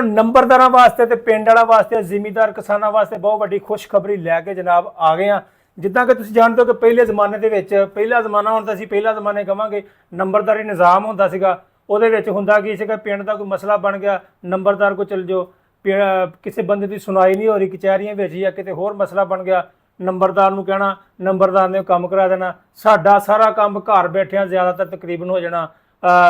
ਨੰਬਰਦਾਰਾਂ ਵਾਸਤੇ ਤੇ ਪਿੰਡ ਵਾਲਾ ਵਾਸਤੇ ਜ਼ਿਮੀਂਦਾਰ ਕਿਸਾਨਾਂ ਵਾਸਤੇ ਬਹੁਤ ਵੱਡੀ ਖੁਸ਼ਖਬਰੀ ਲੈ ਕੇ ਜਨਾਬ ਆ ਗਏ ਆ। ਜਿੱਦਾਂ ਕਿ ਤੁਸੀਂ ਜਾਣਦੇ ਹੋ ਕਿ ਪਹਿਲੇ ਜ਼ਮਾਨੇ ਦੇ ਵਿੱਚ ਪਹਿਲਾ ਜ਼ਮਾਨਾ ਹੁੰਦਾ ਸੀ, ਪਹਿਲਾ ਜ਼ਮਾਨੇ ਕਵਾਂਗੇ ਨੰਬਰਦਾਰੀ ਨਿਜ਼ਾਮ ਹੁੰਦਾ ਸੀਗਾ। ਉਹਦੇ ਵਿੱਚ ਹੁੰਦਾ ਕੀ ਸੀਗਾ, ਪਿੰਡ ਦਾ ਕੋਈ ਮਸਲਾ ਬਣ ਗਿਆ ਨੰਬਰਦਾਰ ਕੋਲ ਚਲ ਜਾਓ, ਕਿਸੇ ਬੰਦੇ ਦੀ ਸੁਣਾਈ ਨਹੀਂ ਹੋ ਰਹੀ ਕਚਹਿਰੀਆਂ ਵਿੱਚ ਜਾਂ ਕਿਤੇ ਹੋਰ ਮਸਲਾ ਬਣ ਗਿਆ, ਨੰਬਰਦਾਰ ਨੂੰ ਕਹਿਣਾ, ਨੰਬਰਦਾਰ ਨੇ ਕੰਮ ਕਰਾ ਦੇਣਾ, ਸਾਡਾ ਸਾਰਾ ਕੰਮ ਘਰ ਬੈਠਿਆਂ ਜ਼ਿਆਦਾਤਰ ਤਕਰੀਬਨ ਹੋ ਜਾਣਾ।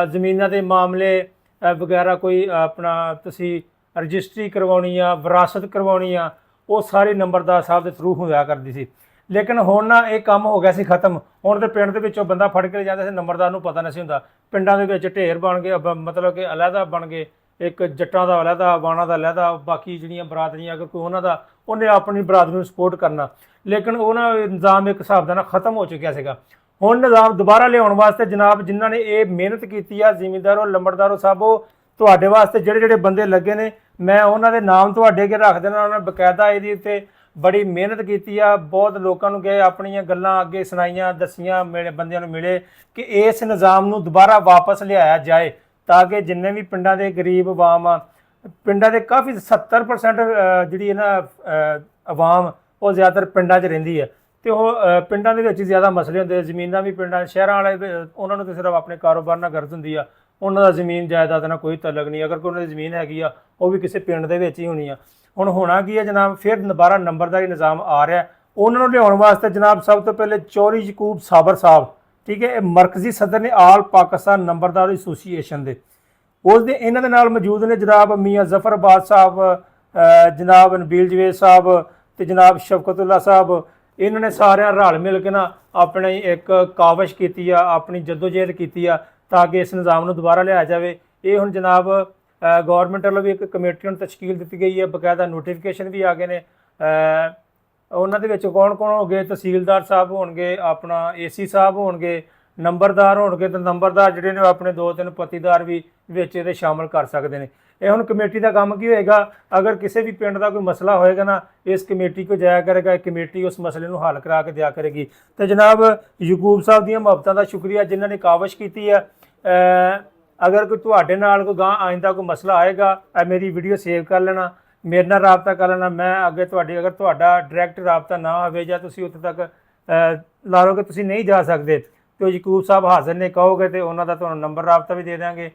ਜ਼ਮੀਨਾਂ ਦੇ ਮਾਮਲੇ ਵਗੈਰਾ ਕੋਈ ਆਪਣਾ ਤੁਸੀਂ ਰਜਿਸਟਰੀ ਕਰਵਾਉਣੀ ਆ, ਵਿਰਾਸਤ ਕਰਵਾਉਣੀ ਆ, ਉਹ ਸਾਰੀ ਨੰਬਰਦਾਰ ਸਾਹਿਬ ਦੇ ਥਰੂ ਹੋਇਆ ਕਰਦੀ ਸੀ। ਲੇਕਿਨ ਹੁਣ ਨਾ ਇਹ ਕੰਮ ਹੋ ਗਿਆ ਸੀ ਖਤਮ। ਹੁਣ ਤੇ ਪਿੰਡ ਦੇ ਵਿੱਚੋਂ ਬੰਦਾ ਫੜ ਕੇ ਜਾਂਦਾ ਸੀ, ਨੰਬਰਦਾਰ ਨੂੰ ਪਤਾ ਨਹੀਂ ਸੀ ਹੁੰਦਾ। ਪਿੰਡਾਂ ਦੇ ਵਿੱਚ ਢੇਰ ਬਣ ਗਏ, ਮਤਲਬ ਕਿ ਅਲੱਗਾ ਬਣ ਗਏ, ਇੱਕ ਜੱਟਾਂ ਦਾ ਅਲੱਗਾ, ਬਾਣਾ ਦਾ ਅਲੱਗਾ, ਬਾਕੀ ਜਿਹੜੀਆਂ ਬਰਾਦਰੀਆਂ ਅਗਰ ਕੋਈ ਉਹਨਾਂ ਦਾ ਉਹਨੇ ਆਪਣੀ ਬਰਾਦਰੀ ਨੂੰ ਸਪੋਰਟ ਕਰਨਾ। ਲੇਕਿਨ ਉਹ ਨਾ ਨਿਜ਼ਾਮ ਇੱਕ ਹਿਸਾਬ ਦਾ ਨਾ ਖਤਮ ਹੋ ਚੁੱਕਿਆ ਸੀਗਾ। ਹੁਣ ਨਿਜ਼ਾਮ ਦੁਬਾਰਾ ਲਿਆਉਣ ਵਾਸਤੇ ਜਨਾਬ ਜਿਨ੍ਹਾਂ ਨੇ ਇਹ ਮਿਹਨਤ ਕੀਤੀ ਆ, ਜ਼ਿਮੀਂਦਾਰੋ ਲੰਬੜਦਾਰੋ ਸਾਹਿਬੋ, ਤੁਹਾਡੇ ਵਾਸਤੇ ਜਿਹੜੇ ਜਿਹੜੇ ਬੰਦੇ ਲੱਗੇ ਨੇ ਮੈਂ ਉਹਨਾਂ ਦੇ ਨਾਮ ਤੁਹਾਡੇ ਅੱਗੇ ਰੱਖ ਦੇਣਾ। ਉਹਨਾਂ ਨੇ ਬਕਾਇਦਾ ਇਹਦੀ ਉੱਤੇ ਬੜੀ ਮਿਹਨਤ ਕੀਤੀ ਆ, ਬਹੁਤ ਲੋਕਾਂ ਨੂੰ ਗਏ ਆਪਣੀਆਂ ਗੱਲਾਂ ਅੱਗੇ ਸੁਣਾਈਆਂ, ਦੱਸੀਆਂ, ਬੰਦਿਆਂ ਨੂੰ ਮਿਲੇ ਕਿ ਇਸ ਨਿਜ਼ਾਮ ਨੂੰ ਦੁਬਾਰਾ ਵਾਪਸ ਲਿਆਇਆ ਜਾਏ ਤਾਂ ਕਿ ਜਿੰਨੇ ਵੀ ਪਿੰਡਾਂ ਦੇ ਗਰੀਬ ਆਵਾਮ ਆ, ਪਿੰਡਾਂ ਦੇ ਕਾਫੀ 70% ਜਿਹੜੀ ਨਾ ਆਵਾਮ ਉਹ ਜ਼ਿਆਦਾਤਰ ਪਿੰਡਾਂ 'ਚ ਰਹਿੰਦੀ ਹੈ ਅਤੇ ਉਹ ਪਿੰਡਾਂ ਦੇ ਵਿੱਚ ਜ਼ਿਆਦਾ ਮਸਲੇ ਹੁੰਦੇ। ਜ਼ਮੀਨਾਂ ਵੀ ਪਿੰਡਾਂ ਸ਼ਹਿਰਾਂ ਵਾਲੇ ਉਹਨਾਂ ਨੂੰ ਤਾਂ ਸਿਰਫ ਆਪਣੇ ਕਾਰੋਬਾਰ ਨਾਲ ਗਰਜ਼ ਹੁੰਦੀ ਆ, ਉਹਨਾਂ ਦਾ ਜ਼ਮੀਨ ਜਾਇਦਾਦ ਨਾਲ ਕੋਈ ਤਲਕ ਨਹੀਂ। ਅਗਰ ਕੋਈ ਉਹਨਾਂ ਦੀ ਜ਼ਮੀਨ ਹੈਗੀ ਆ ਉਹ ਵੀ ਕਿਸੇ ਪਿੰਡ ਦੇ ਵਿੱਚ ਹੀ ਹੋਣੀ ਆ। ਹੁਣ ਹੋਣਾ ਕੀ ਹੈ ਜਨਾਬ, ਫਿਰ ਦੁਬਾਰਾ ਨੰਬਰਦਾਰੀ ਨਿਜ਼ਾਮ ਆ ਰਿਹਾ। ਉਹਨਾਂ ਨੂੰ ਲਿਆਉਣ ਵਾਸਤੇ ਜਨਾਬ ਸਭ ਤੋਂ ਪਹਿਲੇ ਚੌਧਰੀ ਯਕੂਬ ਸਾਬਰ ਸਾਹਿਬ, ਠੀਕ ਹੈ, ਇਹ ਮਰਕਜ਼ੀ ਸਦਰ ਨੇ ਆਲ ਪਾਕਿਸਤਾਨ ਨੰਬਰਦਾਰ ਐਸੋਸੀਏਸ਼ਨ ਦੇ, ਉਸ ਦੇ ਇਹਨਾਂ ਦੇ ਨਾਲ ਮੌਜੂਦ ਨੇ ਜਨਾਬ ਮੀਆਂ ਜ਼ਫਰਬਾਦ ਸਾਹਿਬ, ਜਨਾਬ ਨਬੀਲ ਜਵੇਦ ਸਾਹਿਬ ਅਤੇ ਜਨਾਬ ਸ਼ਫਕਤੁੱਲਾ ਸਾਹਿਬ। ਇਹਨਾਂ ਨੇ ਸਾਰਿਆਂ ਰਲ ਮਿਲ ਕੇ ਨਾ ਆਪਣੀ ਇੱਕ ਕਾਵਿਸ਼ ਕੀਤੀ ਆ, ਆਪਣੀ ਜਦੋਜਹਿਦ ਕੀਤੀ ਆ ਤਾਂ ਕਿ ਇਸ ਨਿਜ਼ਾਮ ਨੂੰ ਦੁਬਾਰਾ ਲਿਆਇਆ ਜਾਵੇ। ਇਹ ਹੁਣ ਜਨਾਬ ਗੌਰਮੈਂਟ ਵੱਲੋਂ ਵੀ ਇੱਕ ਕਮੇਟੀ ਨੂੰ ਤਸ਼ਕੀਲ ਦਿੱਤੀ ਗਈ ਹੈ, ਬਕਾਇਦਾ ਨੋਟੀਫਿਕੇਸ਼ਨ ਵੀ ਆ ਗਏ ਨੇ। ਉਹਨਾਂ ਦੇ ਵਿੱਚ ਕੌਣ ਕੌਣ ਹੋਣਗੇ, ਤਹਿਸੀਲਦਾਰ ਸਾਹਿਬ ਹੋਣਗੇ, ਆਪਣਾ ਏਸੀ ਸਾਹਿਬ ਹੋਣਗੇ, ਨੰਬਰਦਾਰ ਹੋਣਗੇ, ਅਤੇ ਨੰਬਰਦਾਰ ਜਿਹੜੇ ਨੇ ਆਪਣੇ 2-3 ਪੱਤੀਦਾਰ ਵੀ ਵਿੱਚ ਇਹਦੇ ਸ਼ਾਮਲ ਕਰ ਸਕਦੇ ਨੇ। ਇਹ ਹੁਣ ਕਮੇਟੀ ਦਾ ਕੰਮ ਕੀ ਹੋਏਗਾ, ਅਗਰ ਕਿਸੇ ਵੀ ਪਿੰਡ ਦਾ ਕੋਈ ਮਸਲਾ ਹੋਏਗਾ ਨਾ ਇਸ ਕਮੇਟੀ ਕੋਲ ਜਾਇਆ ਕਰੇਗਾ, ਇਹ ਕਮੇਟੀ ਉਸ ਮਸਲੇ ਨੂੰ ਹੱਲ ਕਰਾ ਕੇ ਦਿਆ ਕਰੇਗੀ। ਅਤੇ ਜਨਾਬ ਯਕੂਬ ਸਾਹਿਬ ਦੀਆਂ ਮੁਹੱਬਤਾਂ ਦਾ ਸ਼ੁਕਰੀਆ ਜਿਨ੍ਹਾਂ ਨੇ ਕਾਵਿਸ਼ ਕੀਤੀ ਹੈ। ਅਗਰ ਕੋਈ ਤੁਹਾਡੇ ਨਾਲ ਕੋਈ ਗਾਂ ਆਇੰਦਾ ਕੋਈ ਮਸਲਾ ਆਏਗਾ, ਮੇਰੀ ਵੀਡੀਓ ਸੇਵ ਕਰ ਲੈਣਾ, ਮੇਰੇ ਨਾਲ ਰਾਬਤਾ ਕਰ ਲੈਣਾ। ਮੈਂ ਅੱਗੇ ਅਗਰ ਤੁਹਾਡਾ ਡਾਇਰੈਕਟ ਰਾਬਤਾ ਨਾ ਹੋਵੇ ਜਾਂ ਤੁਸੀਂ ਉੱਥੇ ਤੱਕ ਲਾ ਲਓ ਕਿ ਤੁਸੀਂ ਨਹੀਂ ਜਾ ਸਕਦੇ ਅਤੇ ਉਹ ਯਕੂਬ ਸਾਹਿਬ ਹਾਜ਼ਰ ਨੇ ਕਹੋਗੇ ਅਤੇ ਉਹਨਾਂ ਦਾ ਤੁਹਾਨੂੰ ਨੰਬਰ ਰਾਬਤਾ ਵੀ ਦੇ ਦਾਂਗੇ,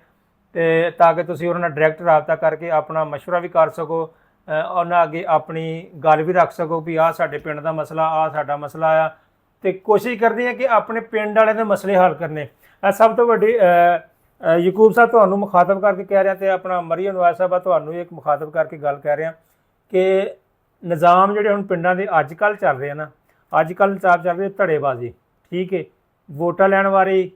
ਅਤੇ ਤਾਂ ਕਿ ਤੁਸੀਂ ਉਹਨਾਂ ਨਾਲ ਡਾਇਰੈਕਟ ਰਾਬਤਾ ਕਰਕੇ ਆਪਣਾ ਮਸ਼ਵਰਾ ਵੀ ਕਰ ਸਕੋ, ਉਹਨਾਂ ਅੱਗੇ ਆਪਣੀ ਗੱਲ ਵੀ ਰੱਖ ਸਕੋ ਵੀ ਆਹ ਸਾਡੇ ਪਿੰਡ ਦਾ ਮਸਲਾ, ਆਹ ਸਾਡਾ ਮਸਲਾ ਆ। ਅਤੇ ਕੋਸ਼ਿਸ਼ ਕਰਦੇ ਹਾਂ ਕਿ ਆਪਣੇ ਪਿੰਡ ਵਾਲਿਆਂ ਦੇ ਮਸਲੇ ਹੱਲ ਕਰਨੇ। ਸਭ ਤੋਂ ਵੱਡੀ ਯਕੂਬ ਸਾਹਿਬ ਤੁਹਾਨੂੰ ਮੁਖਾਤਬ ਕਰਕੇ ਕਹਿ ਰਿਹਾ ਅਤੇ ਆਪਣਾ ਮਰੀਮ ਨਵਾਜ਼ ਸਾਹਿਬਾ ਤੁਹਾਨੂੰ ਇੱਕ ਮੁਖਾਤਬ ਕਰਕੇ ਗੱਲ ਕਹਿ ਰਿਹਾ ਕਿ ਨਿਜ਼ਾਮ ਜਿਹੜੇ ਹੁਣ ਪਿੰਡਾਂ ਦੇ ਅੱਜ ਕੱਲ੍ਹ ਚੱਲ ਰਹੇ ਆ ਨਾ, ਅੱਜ ਕੱਲ੍ਹ ਚੱਲ ਰਹੇ ਧੜੇਬਾਜ਼ੀ, ਠੀਕ ਹੈ, ਵੋਟਾਂ ਲੈਣ ਵਾਰੀ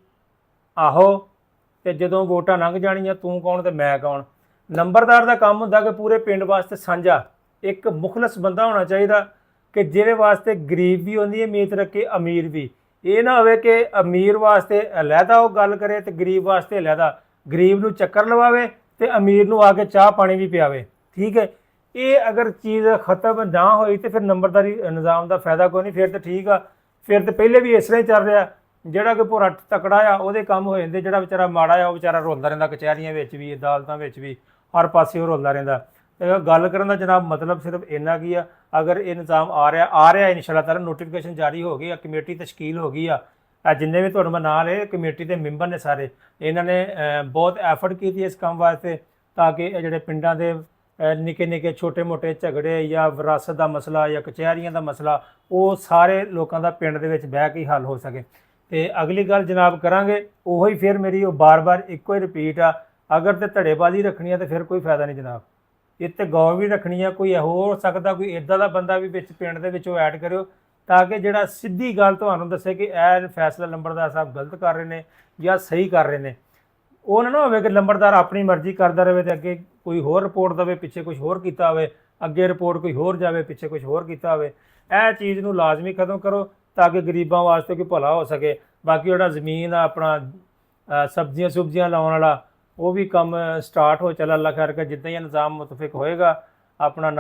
ਆਹੋ ਅਤੇ ਜਦੋਂ ਵੋਟਾਂ ਲੰਘ ਜਾਣੀਆਂ ਤੂੰ ਕੌਣ ਅਤੇ ਮੈਂ ਕੌਣ। ਨੰਬਰਦਾਰ ਦਾ ਕੰਮ ਹੁੰਦਾ ਕਿ ਪੂਰੇ ਪਿੰਡ ਵਾਸਤੇ ਸਾਂਝਾ ਇੱਕ ਮੁਖਲਸ ਬੰਦਾ ਹੋਣਾ ਚਾਹੀਦਾ ਕਿ ਜਿਹਦੇ ਵਾਸਤੇ ਗਰੀਬ ਵੀ ਹੁੰਦੀ ਹੈ ਉਮੀਦ ਰੱਖੇ, ਅਮੀਰ ਵੀ। ਇਹ ਨਾ ਹੋਵੇ ਕਿ ਅਮੀਰ ਵਾਸਤੇ ਅਲੱਗਾ ਉਹ ਗੱਲ ਕਰੇ ਅਤੇ ਗਰੀਬ ਵਾਸਤੇ ਅਲੱਗਾ, ਗਰੀਬ ਨੂੰ ਚੱਕਰ ਲਵਾਵੇ ਅਤੇ ਅਮੀਰ ਨੂੰ ਆ ਕੇ ਚਾਹ ਪਾਣੀ ਵੀ ਪਿਆਵੇ, ਠੀਕ ਹੈ। ਇਹ ਅਗਰ ਚੀਜ਼ ਖਤਮ ਨਾ ਹੋਈ ਤਾਂ ਫਿਰ ਨੰਬਰਦਾਰੀ ਨਿਜ਼ਾਮ ਦਾ ਫਾਇਦਾ ਕੋਈ ਨਹੀਂ। ਫਿਰ ਤਾਂ ਠੀਕ ਆ, ਫਿਰ ਤਾਂ ਪਹਿਲੇ ਵੀ ਇਸ ਤਰ੍ਹਾਂ ਹੀ ਚੱਲ ਰਿਹਾ। ਜਿਹੜਾ ਕਿ ਭੋਰਾ ਤਕੜਾ ਆ ਉਹਦੇ ਕੰਮ ਹੋ ਜਾਂਦੇ, ਜਿਹੜਾ ਵਿਚਾਰਾ ਮਾੜਾ ਆ ਉਹ ਵਿਚਾਰਾ ਰੋਲਦਾ ਰਹਿੰਦਾ, ਕਚਹਿਰੀਆਂ ਵਿੱਚ ਵੀ, ਅਦਾਲਤਾਂ ਵਿੱਚ ਵੀ, ਹਰ ਪਾਸੇ ਉਹ ਰੋਲਦਾ ਰਹਿੰਦਾ। ਗੱਲ ਕਰਨ ਦਾ ਜਨਾਬ ਮਤਲਬ ਸਿਰਫ ਇੰਨਾ ਕੀ ਆ, ਅਗਰ ਇਹ ਨਿਜ਼ਾਮ ਆ ਰਿਹਾ ਇਨਸ਼ਾਅੱਲਾ ਤਾਲਾ, ਨੋਟੀਫਿਕੇਸ਼ਨ ਜਾਰੀ ਹੋ ਗਈ ਆ, ਕਮੇਟੀ ਤਸ਼ਕੀਲ ਹੋ ਗਈ ਆ, ਜਿੰਨੇ ਵੀ ਤੁਹਾਨੂੰ ਮੈਂ ਨਾਂ ਲਏ ਕਮੇਟੀ ਦੇ ਮੈਂਬਰ ਨੇ ਸਾਰੇ, ਇਹਨਾਂ ਨੇ ਬਹੁਤ ਐਫਰਟ ਕੀਤੀ ਇਸ ਕੰਮ ਵਾਸਤੇ ਤਾਂ ਕਿ ਇਹ ਜਿਹੜੇ ਪਿੰਡਾਂ ਦੇ ਨਿੱਕੇ ਨਿੱਕੇ ਛੋਟੇ ਮੋਟੇ ਝਗੜੇ ਜਾਂ ਵਿਰਾਸਤ ਦਾ ਮਸਲਾ ਜਾਂ ਕਚਹਿਰੀਆਂ ਦਾ ਮਸਲਾ ਉਹ ਸਾਰੇ ਲੋਕਾਂ ਦਾ ਪਿੰਡ ਦੇ ਵਿੱਚ ਬਹਿ ਕੇ ਹੱਲ ਹੋ ਸਕੇ। ਅਤੇ ਅਗਲੀ ਗੱਲ ਜਨਾਬ ਕਰਾਂਗੇ ਉਹੀ ਫਿਰ ਮੇਰੀ ਉਹ ਬਾਰ-ਬਾਰ ਇੱਕੋ ਹੀ ਰਿਪੀਟ ਆ, ਅਗਰ ਤਾਂ ਧੜੇਬਾਜ਼ੀ ਰੱਖਣੀ ਆ ਤਾਂ ਫਿਰ ਕੋਈ ਫਾਇਦਾ ਨਹੀਂ ਜਨਾਬ। ਇਹ 'ਤੇ ਗੌਰ ਵੀ ਰੱਖਣੀ ਆ, ਕੋਈ ਹੋ ਸਕਦਾ ਕੋਈ ਇੱਦਾਂ ਦਾ ਬੰਦਾ ਵੀ ਵਿੱਚ ਪਿੰਡ ਦੇ ਵਿੱਚ ਉਹ ਐਡ ਕਰਿਓ ਤਾਂ ਕਿ ਜਿਹੜਾ ਸਿੱਧੀ ਗੱਲ ਤੁਹਾਨੂੰ ਦੱਸੇ ਕਿ ਇਹ ਫੈਸਲਾ ਨੰਬਰਦਾਰ ਸਾਹਿਬ ਗਲਤ ਕਰ ਰਹੇ ਨੇ ਜਾਂ ਸਹੀ ਕਰ ਰਹੇ ਨੇ। ਉਹ ਨਾ ਹੋਵੇ ਕਿ ਨੰਬਰਦਾਰ ਆਪਣੀ ਮਰਜ਼ੀ ਕਰਦਾ ਰਹੇ ਅਤੇ ਅੱਗੇ ਕੋਈ ਹੋਰ ਰਿਪੋਰਟ ਦੇਵੇ, ਪਿੱਛੇ ਕੁਝ ਹੋਰ ਕੀਤਾ ਹੋਵੇ, ਅੱਗੇ ਰਿਪੋਰਟ ਕੋਈ ਹੋਰ ਜਾਵੇ, ਪਿੱਛੇ ਕੁਝ ਹੋਰ ਕੀਤਾ ਹੋਵੇ। ਇਹ ਚੀਜ਼ ਨੂੰ ਲਾਜ਼ਮੀ ਖਤਮ ਕਰੋ ਤਾਂ ਕਿ ਗਰੀਬਾਂ ਵਾਸਤੇ ਕੋਈ ਭਲਾ ਹੋ ਸਕੇ। ਬਾਕੀ ਜਿਹੜਾ ਜ਼ਮੀਨ ਆ ਆਪਣਾ ਸਬਜ਼ੀਆਂ ਸੁਬਜ਼ੀਆਂ ਲਾਉਣ ਵਾਲਾ ਉਹ ਵੀ ਕੰਮ ਸਟਾਰਟ ਹੋ ਚੱਲ, ਅੱਲਾ ਕਰਕੇ ਜਿੱਦਾਂ ਹੀ ਨਿਜ਼ਾਮ ਮੁਤਫਿਕ ਹੋਏਗਾ ਆਪਣਾ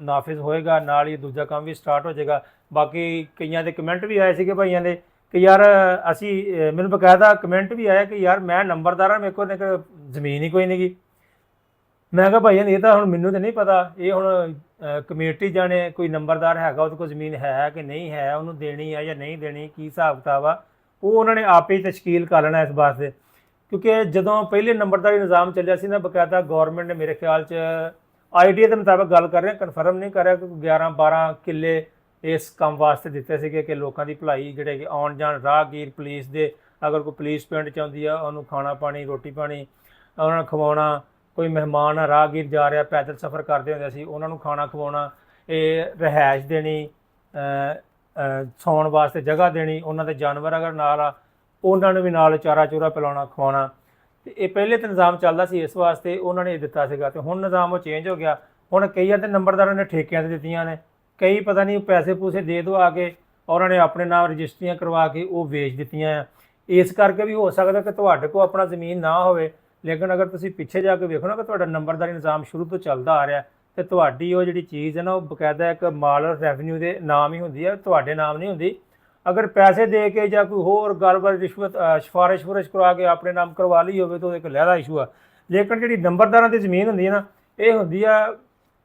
ਨਾਫਿਜ਼ ਹੋਏਗਾ ਨਾਲ ਹੀ ਦੂਜਾ ਕੰਮ ਵੀ ਸਟਾਰਟ ਹੋ ਜਾਏਗਾ। ਬਾਕੀ ਕਈਆਂ ਦੇ ਕਮੈਂਟ ਵੀ ਆਏ ਸੀਗੇ ਭਾਈਆਂ ਦੇ ਕਿ ਯਾਰ ਅਸੀਂ, ਮੈਨੂੰ ਬਕਾਇਦਾ ਕਮੈਂਟ ਵੀ ਆਇਆ ਕਿ ਯਾਰ ਮੈਂ ਨੰਬਰਦਾਰ ਹਾਂ, ਮੇਰੇ ਕੋਲ ਜ਼ਮੀਨ ਹੀ ਕੋਈ ਨਹੀਂ ਗੀ। ਮੈਂ ਕਿਹਾ ਭਾਈ ਇਹ ਤਾਂ ਹੁਣ ਮੈਨੂੰ ਤਾਂ ਨਹੀਂ ਪਤਾ, ਇਹ ਹੁਣ ਕਮੇਟੀ ਜਾਣੇ, ਕੋਈ ਨੰਬਰਦਾਰ ਹੈਗਾ ਉਹਦੇ ਕੋਲ ਜ਼ਮੀਨ ਹੈ ਕਿ ਨਹੀਂ ਹੈ, ਉਹਨੂੰ ਦੇਣੀ ਹੈ ਜਾਂ ਨਹੀਂ ਦੇਣੀ, ਕੀ ਹਿਸਾਬ ਕਿਤਾਬ ਆ, ਉਹ ਉਹਨਾਂ ਨੇ ਆਪੇ ਹੀ ਤਸ਼ਕੀਲ ਕਰ ਲੈਣਾ ਇਸ ਵਾਸਤੇ। ਕਿਉਂਕਿ ਜਦੋਂ ਪਹਿਲੇ ਨੰਬਰਦਾਰੀ ਨਿਜ਼ਾਮ ਚੱਲਿਆ ਸੀ ਨਾ, ਬਕਾਇਦਾ ਗੌਰਮੈਂਟ ਨੇ ਮੇਰੇ ਖਿਆਲ 'ਚ ਆਈਡੀਆ ਦੇ ਮੁਤਾਬਕ ਗੱਲ ਕਰ ਰਹੇ, ਕਨਫਰਮ ਨਹੀਂ ਕਰ ਰਿਹਾ, ਕਿ 11-12 ਕਿੱਲੇ ਇਸ ਕੰਮ ਵਾਸਤੇ ਦਿੱਤੇ ਸੀਗੇ ਕਿ ਲੋਕਾਂ ਦੀ ਭਲਾਈ, ਜਿਹੜੇ ਕਿ ਆਉਣ ਜਾਣ ਰਾਹਗੀਰ, ਪੁਲਿਸ ਦੇ, ਅਗਰ ਕੋਈ ਪੁਲਿਸ ਪਿੰਡ 'ਚ ਆਉਂਦੀ ਆ ਉਹਨੂੰ ਖਾਣਾ ਪਾਣੀ, ਰੋਟੀ ਪਾਣੀ ਉਹਨਾਂ ਨੂੰ ਖਵਾਉਣਾ, ਕੋਈ ਮਹਿਮਾਨ ਆ ਰਾਹਗੀਰ ਜਾ ਰਿਹਾ, ਪੈਦਲ ਸਫ਼ਰ ਕਰਦੇ ਹੁੰਦੇ ਸੀ, ਉਹਨਾਂ ਨੂੰ ਖਾਣਾ ਖਵਾਉਣਾ, ਇਹ ਰਿਹਾਇਸ਼ ਦੇਣੀ, ਸੌਣ ਵਾਸਤੇ ਜਗ੍ਹਾ ਦੇਣੀ, ਉਹਨਾਂ ਦੇ ਜਾਨਵਰ ਅਗਰ ਨਾਲ ਆ ਉਹਨਾਂ ਨੂੰ ਵੀ ਨਾਲ ਚਾਰਾ ਚੂਰਾ ਪਿਲਾਉਣਾ ਖਵਾਉਣਾ। ਤੇ ਇਹ ਪਹਿਲੇ ਤਾਂ ਨਿਜ਼ਾਮ ਚੱਲਦਾ ਸੀ, ਇਸ ਵਾਸਤੇ ਉਹਨਾਂ ਨੇ ਦਿੱਤਾ ਸੀਗਾ। ਤੇ ਹੁਣ ਨਿਜ਼ਾਮ ਉਹ ਚੇਂਜ ਹੋ ਗਿਆ, ਹੁਣ ਕਈਆਂ ਦੇ ਨੰਬਰਦਾਰਾਂ ਨੇ ਠੇਕਿਆਂ 'ਤੇ ਦਿੱਤੀਆਂ ਨੇ, ਕਈ ਪਤਾ ਨਹੀਂ ਪੈਸੇ ਪੂਸੇ ਦੇ ਦਵਾ ਕੇ ਉਹਨਾਂ ਨੇ ਆਪਣੇ ਨਾਮ ਰਜਿਸਟਰੀਆਂ ਕਰਵਾ ਕੇ ਉਹ ਵੇਚ ਦਿੱਤੀਆਂ ਆ। ਇਸ ਕਰਕੇ ਵੀ ਹੋ ਸਕਦਾ ਕਿ ਤੁਹਾਡੇ ਕੋਲ ਆਪਣਾ ਜ਼ਮੀਨ ਨਾ ਹੋਵੇ, ਲੇਕਿਨ ਅਗਰ ਤੁਸੀਂ ਪਿੱਛੇ ਜਾ ਕੇ ਵੇਖੋ ਨਾ ਕਿ ਤੁਹਾਡਾ ਨੰਬਰਦਾਰੀ ਨਿਜ਼ਾਮ ਸ਼ੁਰੂ ਤੋਂ ਚੱਲਦਾ ਆ ਰਿਹਾ, ਤੇ ਤੁਹਾਡੀ ਉਹ ਜਿਹੜੀ ਚੀਜ਼ ਹੈ ਨਾ, ਉਹ ਬਕਾਇਦਾ ਇੱਕ ਮਾਲ ਰੈਵਨਿਊ ਦੇ ਨਾਮ ਹੀ ਹੁੰਦੀ ਹੈ, ਤੁਹਾਡੇ ਨਾਮ ਨਹੀਂ ਹੁੰਦੀ। ਅਗਰ ਪੈਸੇ ਦੇ ਕੇ ਜਾਂ ਕੋਈ ਹੋਰ ਗੱਲਬਾਤ ਰਿਸ਼ਵਤ ਸਿਫਾਰਿਸ਼ ਕਰਾ ਕੇ ਆਪਣੇ ਨਾਮ ਕਰਵਾ ਲਈ ਹੋਵੇ ਤਾਂ ਉਹ ਇੱਕ ਲਹਿਦਾ ਇਸ਼ੂ ਆ। ਲੇਕਿਨ ਜਿਹੜੀ ਨੰਬਰਦਾਰਾਂ ਦੀ ਜ਼ਮੀਨ ਹੁੰਦੀ ਹੈ ਨਾ, ਇਹ ਹੁੰਦੀ ਆ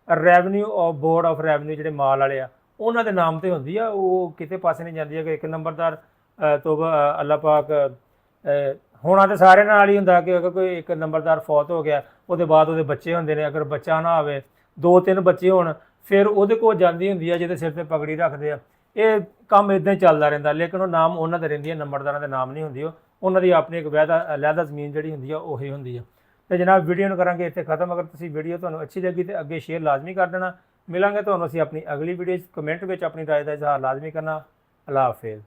ਰੈਵਨਿਊ ਬੋਰਡ ਆਫ ਰੈਵਨਿਊ, ਜਿਹੜੇ ਮਾਲ ਵਾਲੇ ਆ ਉਹਨਾਂ ਦੇ ਨਾਮ 'ਤੇ ਹੁੰਦੀ ਆ, ਉਹ ਕਿਤੇ ਪਾਸੇ ਨਹੀਂ ਜਾਂਦੀ ਹੈ। ਕਿ ਇੱਕ ਨੰਬਰਦਾਰ ਤੋਂ ਅੱਲਾਹ ਪਾਕ ਹੋਣਾ ਤਾਂ ਸਾਰਿਆਂ ਨਾਲ ਹੀ ਹੁੰਦਾ, ਕਿ ਅਗਰ ਕੋਈ ਇੱਕ ਨੰਬਰਦਾਰ ਫੌਤ ਹੋ ਗਿਆ, ਉਹਦੇ ਬਾਅਦ ਉਹਦੇ ਬੱਚੇ ਹੁੰਦੇ ਨੇ, ਅਗਰ ਬੱਚਾ ਨਾ ਹੋਵੇ, 2-3 ਬੱਚੇ ਹੋਣ, ਫਿਰ ਉਹਦੇ ਕੋਲ ਜਾਂਦੀ ਹੁੰਦੀ ਆ ਜਿਹਦੇ ਸਿਰ 'ਤੇ ਪਗੜੀ ਰੱਖਦੇ ਆ। ਇਹ ਕੰਮ ਇੱਦਾਂ ਹੀ ਚੱਲਦਾ ਰਹਿੰਦਾ, ਲੇਕਿਨ ਉਹ ਨਾਮ ਉਹਨਾਂ ਦੇ ਰਹਿੰਦੀ ਹੈ, ਨੰਬਰਦਾਰਾਂ ਦੇ ਨਾਮ ਨਹੀਂ ਹੁੰਦੀ, ਉਹਨਾਂ ਦੀ ਆਪਣੀ ਇੱਕ ਅਲੱਗਾ ਜ਼ਮੀਨ ਜਿਹੜੀ ਹੁੰਦੀ ਆ ਉਹੀ ਹੁੰਦੀ ਆ। ਤੇ ਜਨਾਬ ਵੀਡੀਓ ਨੂੰ ਕਰਾਂਗੇ ਇੱਥੇ ਖਤਮ। ਅਗਰ ਤੁਸੀਂ ਵੀਡੀਓ ਤੁਹਾਨੂੰ ਅੱਛੀ ਲੱਗੀ ਤੇ ਅੱਗੇ ਸ਼ੇਅਰ ਲਾਜ਼ਮੀ ਕਰ ਦੇਣਾ। ਮਿਲਾਂਗੇ ਤੁਹਾਨੂੰ ਅਸੀਂ ਆਪਣੀ ਅਗਲੀ ਵੀਡੀਓ 'ਚ। ਕਮੈਂਟ ਵਿੱਚ ਆਪਣੀ ਰਾਏ ਦਾ ਇਜ਼ਹਾਰ ਲਾਜ਼ਮੀ ਕਰਨਾ। ਅੱਲਾਹ ਹਾਫਿਜ਼।